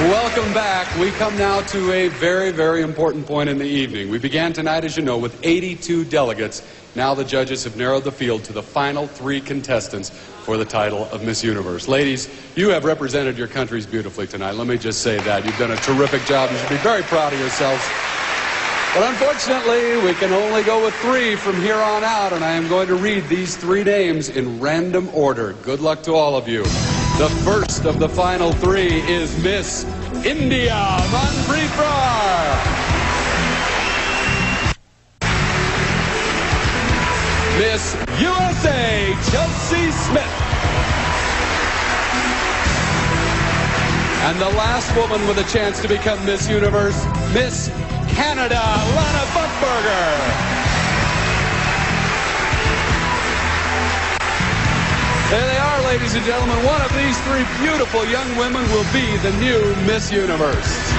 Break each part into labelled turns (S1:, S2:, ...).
S1: Welcome back. We come now to a very, very important point in the evening. We began tonight, as you know, with 82 delegates. Now the judges have narrowed the field to the final 3 contestants for the title of Miss Universe. Ladies, you have represented your countries beautifully tonight. Let me just say that. You've done a terrific job. You should be very proud of yourselves. But unfortunately, we can only go with 3 from here on out, and I am going to read these 3 names in random order. Good luck to all of you. The first of the final 3 is Miss India Manpreet Brar. Miss USA Chelsea Smith. And the last woman with a chance to become Miss Universe, Miss Canada, Lana Buckberger. There they are, ladies and gentlemen. One of these 3 beautiful young women will be the new Miss Universe.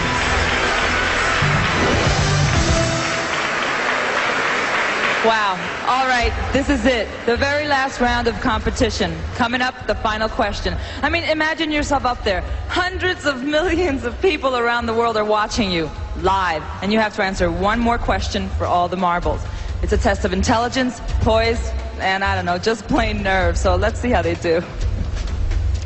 S2: Wow. All right, this is it. The very last round of competition. Coming up, the final question. I mean, imagine yourself up there. Hundreds of millions of people around the world are watching you live, and you have to answer one more question for all the marbles. It's a test of intelligence, poise, and I don't know, just plain nerve. So let's see how they do.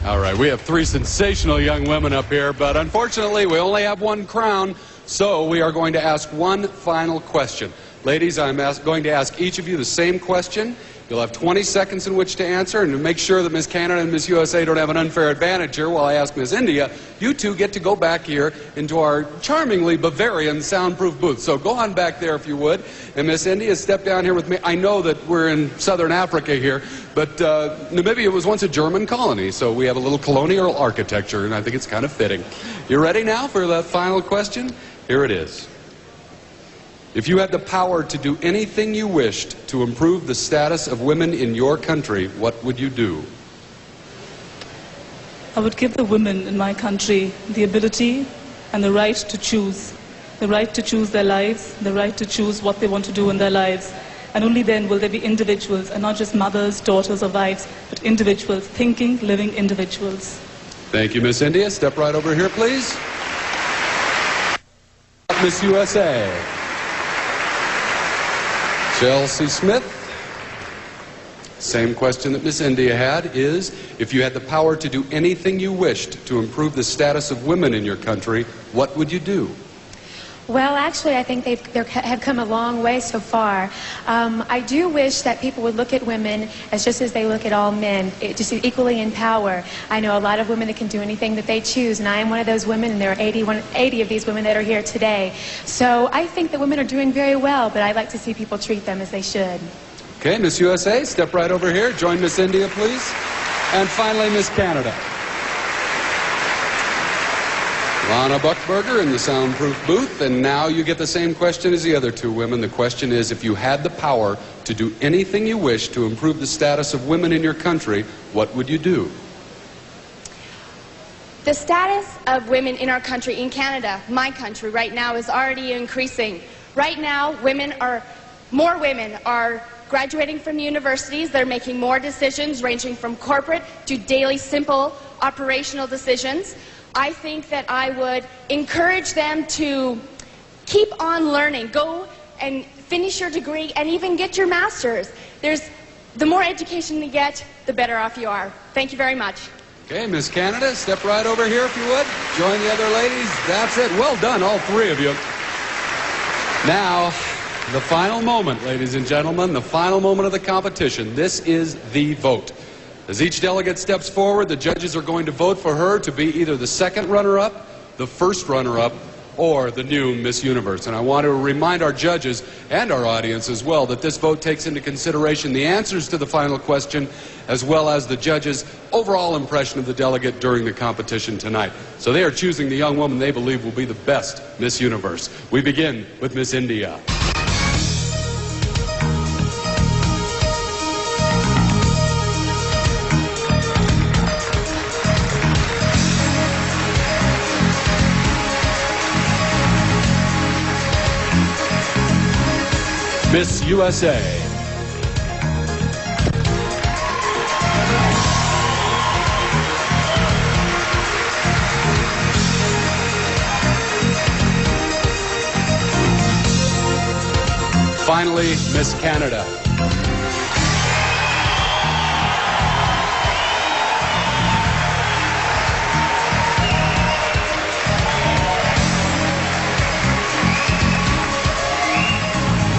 S1: All right, we have 3 sensational young women up here, but unfortunately we only have 1 crown, so we are going to ask one final question. Ladies, I'm going to ask each of you the same question. You'll have 20 seconds in which to answer, and to make sure that Miss Canada and Miss USA don't have an unfair advantage here while I ask Miss India, you 2 get to go back here into our charmingly Bavarian soundproof booth. So go on back there if you would. And Miss India, step down here with me. I know that we're in southern Africa here, but Namibia was once a German colony, so we have a little colonial architecture, and I think it's kind of fitting. You ready now for the final question? Here it is. If you had the power to do anything you wished to improve the status of women in your country, what would you do?
S3: I would give the women in my country the ability and the right to choose. The right to choose their lives, the right to choose what they want to do in their lives. And only then will there be individuals, and not just mothers, daughters, or wives, but individuals, thinking, living individuals.
S1: Thank you, Miss India. Step right over here, please. Miss USA. Chelsea Smith. Same question that Miss India had is, if you had the power to do anything you wished to improve the status of women in your country, what would you do?
S4: Well, actually, I think they have come a long way so far. I do wish that people would look at women as just as they look at all men, just equally in power. I know a lot of women that can do anything that they choose, and I am one of those women, and there are 80 of these women that are here today. So I think that women are doing very well, but I'd like to see people treat them as they should.
S1: Okay, Miss USA, step right over here. Join Miss India, please. And finally, Miss Canada. Lana Buckberger in the soundproof booth, and now you get the same question as the other 2 women. The question is, if you had the power to do anything you wish to improve the status of women in your country, what would you do?
S5: The status of women in our country, in Canada, my country, right now is already increasing. Right now, more women are graduating from universities. They're making more decisions ranging from corporate to daily simple operational decisions. I think that I would encourage them to keep on learning. Go and finish your degree and even get your master's. The more education you get, the better off you are. Thank you very much.
S1: Okay, Miss Canada, step right over here if you would. Join the other ladies. That's it. Well done, all 3 of you. Now, the final moment, ladies and gentlemen, the final moment of the competition. This is the vote. As each delegate steps forward, the judges are going to vote for her to be either the second runner-up, the first runner-up, or the new Miss Universe. And I want to remind our judges and our audience as well that this vote takes into consideration the answers to the final question as well as the judges' overall impression of the delegate during the competition tonight. So they are choosing the young woman they believe will be the best Miss Universe. We begin with Miss India. Miss USA. finally, Miss Canada.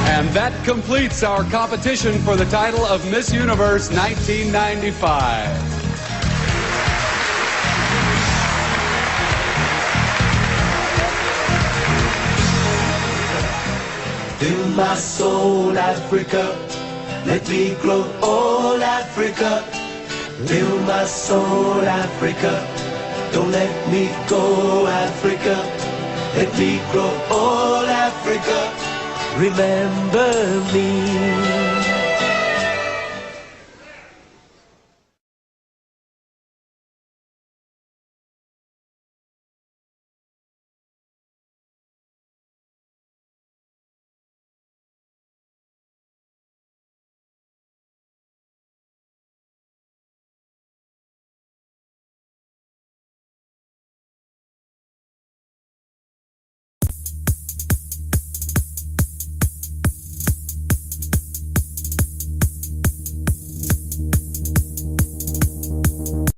S1: And that completes our competition for the title of Miss Universe 1995.
S6: Fill my soul, Africa. Let me grow all Africa. Fill my soul, Africa. Don't let me go, Africa. Let me grow all Africa. Remember me.